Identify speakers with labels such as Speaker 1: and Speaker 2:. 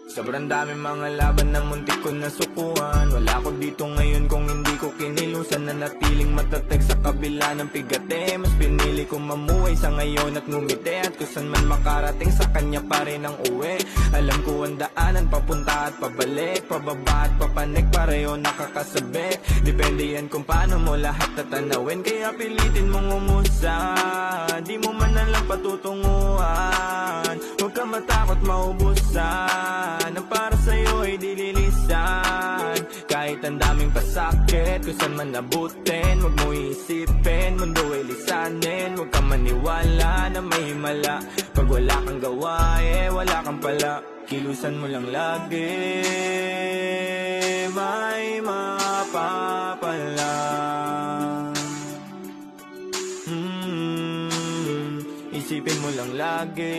Speaker 1: Sobrang daming mga laban na muntik ko nasukuhan. Wala ko dito ngayon kung hindi ko kinilusan. Nanatiling matatag sa kabila ng pigate. Mas pinili ko mamuhay sa ngayon at ngumiti. At kung saan man makarating sa kanya pa rin ang uwi. Alam ko ang daanan papunta at pabalik, pababa at papanik, pareho nakakasabik. Depende yan kung paano mo lahat tatanawin. Kaya pilitin mong umusan, di mo man lang patutunguhan. Huwag ka matakot maubusan, ang para sa'yo ay dililisan. Kahit ang daming pasakit, kung saan man nabutin, huwag mo iisipin, mundo ay lisanin. Huwag ka maniwala na may himala. Pag wala kang gawa, wala kang pala. Kilusan mo lang lagi, may mapapala. Isipin mo lang lagi,